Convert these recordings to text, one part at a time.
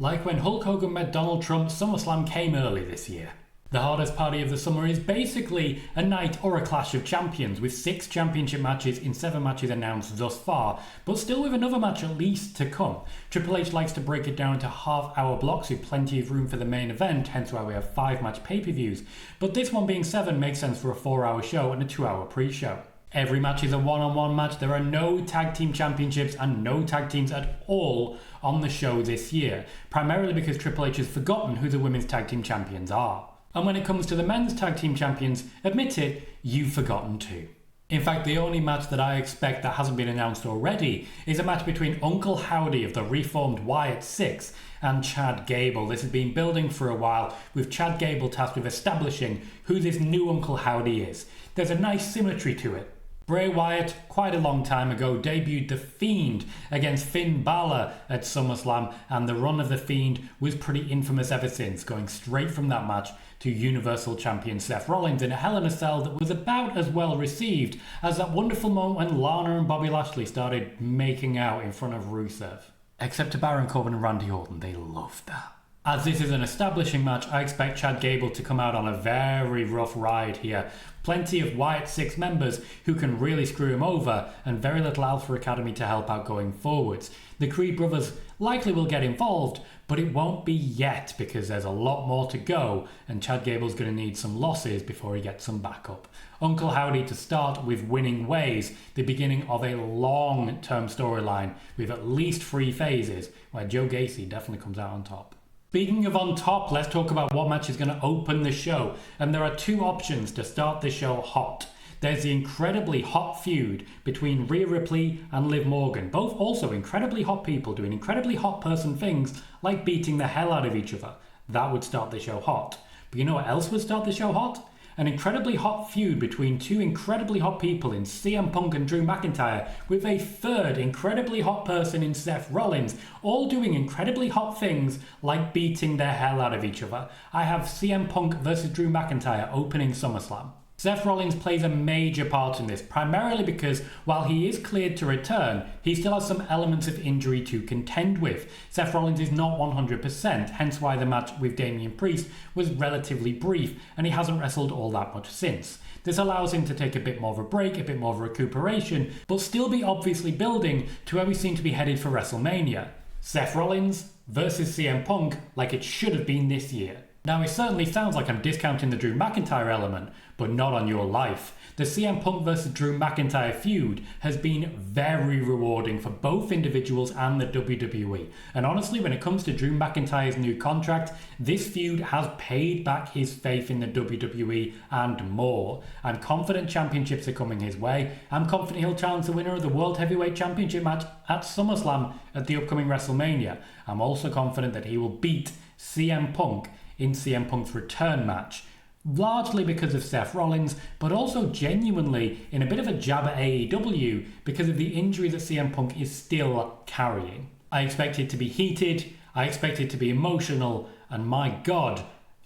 Like when Hulk Hogan met Donald Trump, SummerSlam came early this year. The hardest party of the summer is basically a night or a clash of champions, with 6 championship matches in 7 matches announced thus far, but still with another match at least to come. Triple H likes to break it down into half-hour blocks with plenty of room for the main event, hence why we have 5 match pay-per-views, but this one being 7 makes sense for a 4-hour show and a 2-hour pre-show. Every match is a one-on-one match. There are no tag team championships and no tag teams at all on the show this year, primarily because Triple H has forgotten who the women's tag team champions are. And when it comes to the men's tag team champions, admit it, you've forgotten too. In fact, the only match that I expect that hasn't been announced already is a match between Uncle Howdy of the reformed Wyatt Six and Chad Gable. This has been building for a while, with Chad Gable tasked with establishing who this new Uncle Howdy is. There's a nice symmetry to it. Bray Wyatt, quite a long time ago, debuted The Fiend against Finn Balor at SummerSlam, and the run of The Fiend was pretty infamous ever since, going straight from that match to Universal Champion Seth Rollins in a Hell in a Cell that was about as well received as that wonderful moment when Lana and Bobby Lashley started making out in front of Rusev. Except to Baron Corbin and Randy Orton, they loved that. As this is an establishing match, I expect Chad Gable to come out on a very rough ride here. Plenty of Wyatt Six members who can really screw him over, and very little Alpha Academy to help out going forwards. The Creed brothers likely will get involved, but it won't be yet because there's a lot more to go, and Chad Gable's going to need some losses before he gets some backup. Uncle Howdy to start with winning ways, the beginning of a long-term storyline with at least 3 phases, where Joe Gacy definitely comes out on top. Speaking of on top, let's talk about what match is going to open the show. And there are 2 options to start the show hot. There's the incredibly hot feud between Rhea Ripley and Liv Morgan. Both also incredibly hot people doing incredibly hot person things like beating the hell out of each other. That would start the show hot. But you know what else would start the show hot? An incredibly hot feud between 2 incredibly hot people in CM Punk and Drew McIntyre, with a 3rd incredibly hot person in Seth Rollins, all doing incredibly hot things like beating the hell out of each other. I have CM Punk versus Drew McIntyre opening SummerSlam. Seth Rollins plays a major part in this, primarily because while he is cleared to return, he still has some elements of injury to contend with. Seth Rollins is not 100%, hence why the match with Damian Priest was relatively brief, and he hasn't wrestled all that much since. This allows him to take a bit more of a break, a bit more of a recuperation, but still be obviously building to where we seem to be headed for WrestleMania. Seth Rollins versus CM Punk like it should have been this year. Now, it certainly sounds like I'm discounting the Drew McIntyre element, but not on your life. The CM Punk vs Drew McIntyre feud has been very rewarding for both individuals and the WWE. And honestly, when it comes to Drew McIntyre's new contract, this feud has paid back his faith in the WWE and more. I'm confident championships are coming his way. I'm confident he'll challenge the winner of the World Heavyweight Championship match at SummerSlam at the upcoming WrestleMania. I'm also confident that he will beat CM Punk in CM Punk's return match, largely because of Seth Rollins, but also genuinely in a bit of a jab at AEW because of the injury that CM Punk is still carrying. I expect it to be heated, I expect it to be emotional, and my God,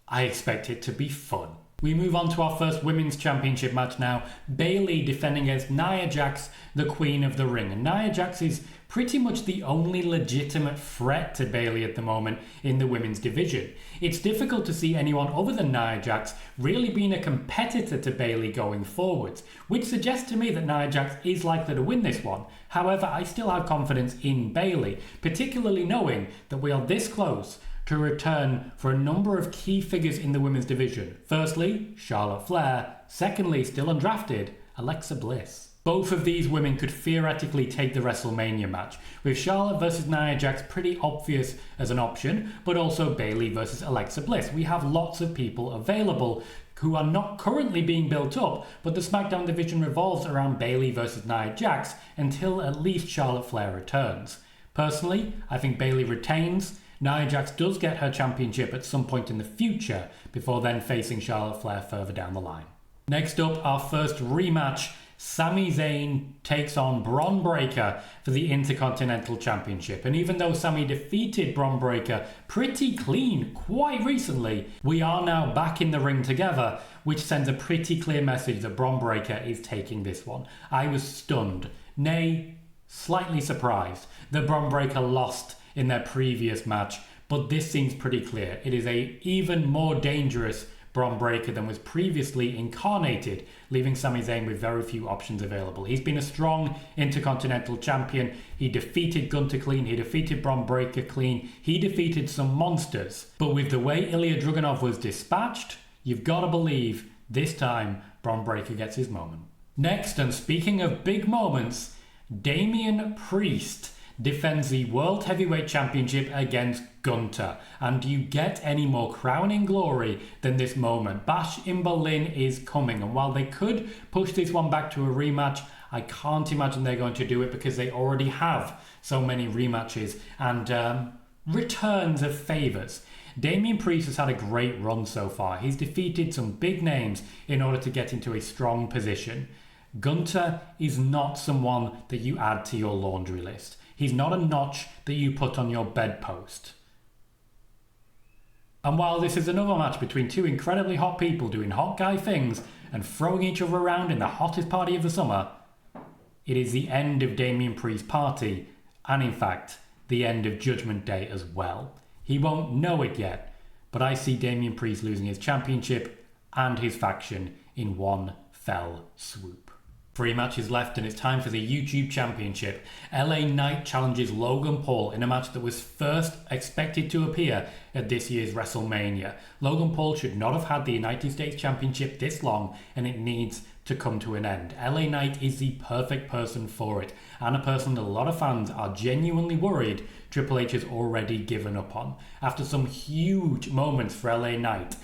I expect it to be fun. We move on to our first women's championship match now. Bayley defending against Nia Jax, the Queen of the Ring. And Nia Jax is pretty much the only legitimate threat to Bayley at the moment in the women's division. It's difficult to see anyone other than Nia Jax really being a competitor to Bayley going forwards, which suggests to me that Nia Jax is likely to win this one. However, I still have confidence in Bayley, particularly knowing that we are this close to return for a number of key figures in the women's division. Firstly, Charlotte Flair. Secondly, still undrafted, Alexa Bliss. Both of these women could theoretically take the WrestleMania match, with Charlotte versus Nia Jax pretty obvious as an option, but also Bayley versus Alexa Bliss. We have lots of people available who are not currently being built up, but the SmackDown division revolves around Bayley versus Nia Jax until at least Charlotte Flair returns. Personally, I think Bayley retains. Nia Jax does get her championship at some point in the future, before then facing Charlotte Flair further down the line. Next up, our first rematch. Sami Zayn takes on Bron Breakker for the Intercontinental Championship. And even though Sami defeated Bron Breakker pretty clean quite recently, we are now back in the ring together, which sends a pretty clear message that Bron Breakker is taking this one. I was stunned, nay, slightly surprised that Bron Breakker lost in their previous match but this seems pretty clear. It is a even more dangerous Bron Breakker than was previously incarnated, leaving Sami Zayn with very few options available. He's been a strong Intercontinental Champion. He defeated Gunther clean. He defeated Bron Breakker clean. He defeated some monsters. But with the way Ilya Dragunov was dispatched, you've got to believe this time Bron Breakker gets his moment. Next, and speaking of big moments, Damian Priest defends the World Heavyweight Championship against Gunther. And do you get any more crowning glory than this moment? Bash in Berlin is coming, and while they could push this one back to a rematch, I can't imagine they're going to do it because they already have so many rematches and returns of favours. Damian Priest has had a great run so far. He's defeated some big names in order to get into a strong position. Gunther is not someone that you add to your laundry list. He's not a notch that you put on your bedpost. And while this is another match between two incredibly hot people doing hot guy things and throwing each other around in the hottest party of the summer, it is the end of Damian Priest's party, and in fact, the end of Judgment Day as well. He won't know it yet, but I see Damian Priest losing his championship and his faction in one fell swoop. 3 matches left and it's time for the YouTube Championship. LA Knight challenges Logan Paul in a match that was first expected to appear at this year's WrestleMania. Logan Paul should not have had the United States Championship this long, and it needs to come to an end. LA Knight is the perfect person for it, and a person that a lot of fans are genuinely worried Triple H has already given up on. After some huge moments for LA Knight,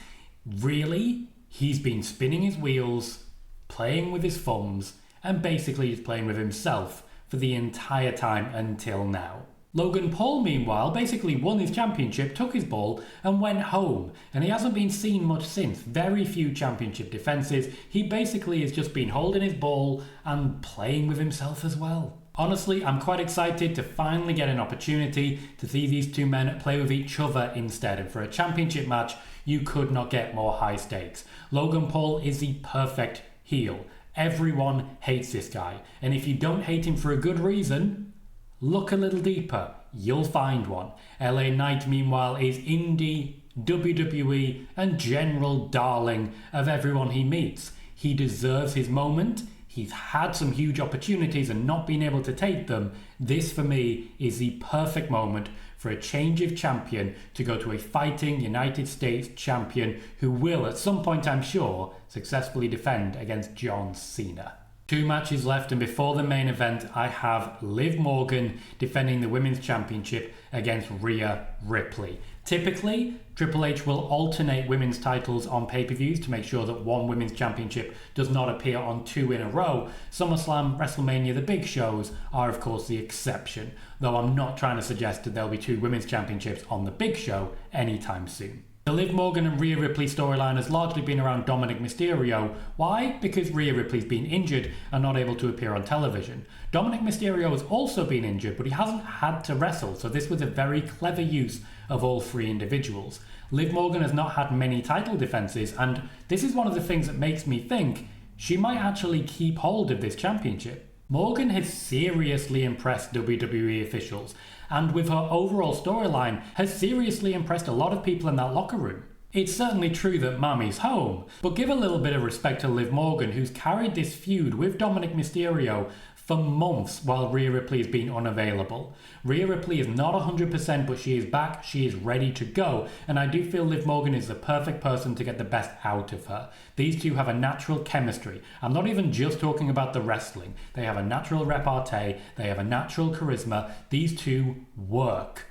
really, he's been spinning his wheels, playing with his thumbs, and basically just playing with himself for the entire time until now. Logan Paul, meanwhile, basically won his championship, took his ball, and went home. And he hasn't been seen much since. Very few championship defenses. He basically has just been holding his ball and playing with himself as well. Honestly, I'm quite excited to finally get an opportunity to see these two men play with each other instead. And for a championship match, you could not get more high stakes. Logan Paul is the perfect heel. Everyone hates this guy. And if you don't hate him for a good reason, look a little deeper. You'll find one. LA Knight, meanwhile, is indie, WWE, and general darling of everyone he meets. He deserves his moment. He's had some huge opportunities and not been able to take them. This, for me, is the perfect moment for a change of champion to go to a fighting United States champion who will, at some point I'm sure, successfully defend against John Cena. 2 matches left, and before the main event I have Liv Morgan defending the Women's Championship against Rhea Ripley. Typically, Triple H will alternate women's titles on pay-per-views to make sure that one women's championship does not appear on 2 in a row. SummerSlam, WrestleMania, the big shows are of course the exception, though I'm not trying to suggest that there'll be 2 women's championships on the big show anytime soon. The Liv Morgan and Rhea Ripley storyline has largely been around Dominic Mysterio. Why? Because Rhea Ripley's been injured and not able to appear on television. Dominic Mysterio has also been injured, but he hasn't had to wrestle, so this was a very clever use of all 3 individuals. Liv Morgan has not had many title defenses, and this is one of the things that makes me think she might actually keep hold of this championship. Morgan has seriously impressed WWE officials, and with her overall storyline has seriously impressed a lot of people in that locker room. It's certainly true that Mami's home, but give a little bit of respect to Liv Morgan, who's carried this feud with Dominic Mysterio for months while Rhea Ripley has been unavailable. Rhea Ripley is not 100%, but she is back, she is ready to go, and I do feel Liv Morgan is the perfect person to get the best out of her. These two have a natural chemistry. I'm not even just talking about the wrestling. They have a natural repartee, they have a natural charisma. These two work.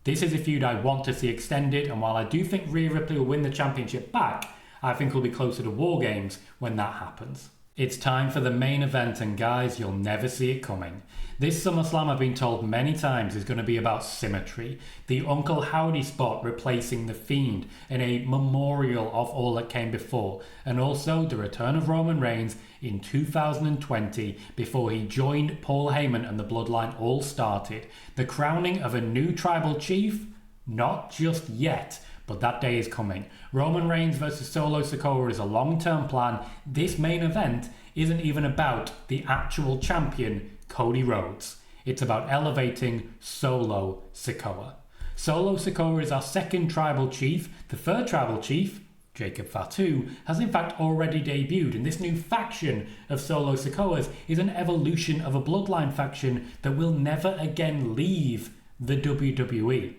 This is a feud I want to see extended, and while I do think Rhea Ripley will win the championship back, I think we'll be closer to War Games when that happens. It's time for the main event, and guys, you'll never see it coming. This SummerSlam, I've been told many times, is going to be about symmetry. The Uncle Howdy spot replacing The Fiend in a memorial of all that came before, and also the return of Roman Reigns in 2020 before he joined Paul Heyman and the Bloodline all started. The crowning of a new tribal chief? Not just yet. But that day is coming. Roman Reigns versus Solo Sikoa is a long-term plan. This main event isn't even about the actual champion, Cody Rhodes. It's about elevating Solo Sikoa. Solo Sikoa is our second tribal chief. The third tribal chief, Jacob Fatu, has in fact already debuted, and this new faction of Solo Sikoas is an evolution of a bloodline faction that will never again leave the WWE.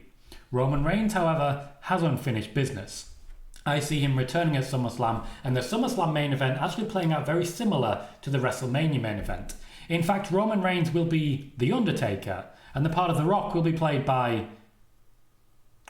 Roman Reigns, however, has unfinished business. I see him returning at SummerSlam, and the SummerSlam main event actually playing out very similar to the WrestleMania main event. In fact, Roman Reigns will be The Undertaker, and the part of The Rock will be played by,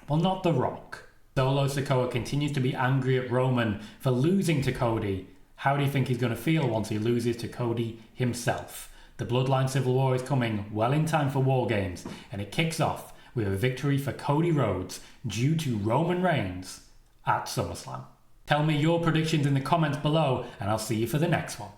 well, not The Rock. Solo Sikoa continues to be angry at Roman for losing to Cody. How do you think he's going to feel once he loses to Cody himself? The Bloodline Civil War is coming well in time for War Games, and it kicks off with a victory for Cody Rhodes due to Roman Reigns at SummerSlam. Tell me your predictions in the comments below, and I'll see you for the next one.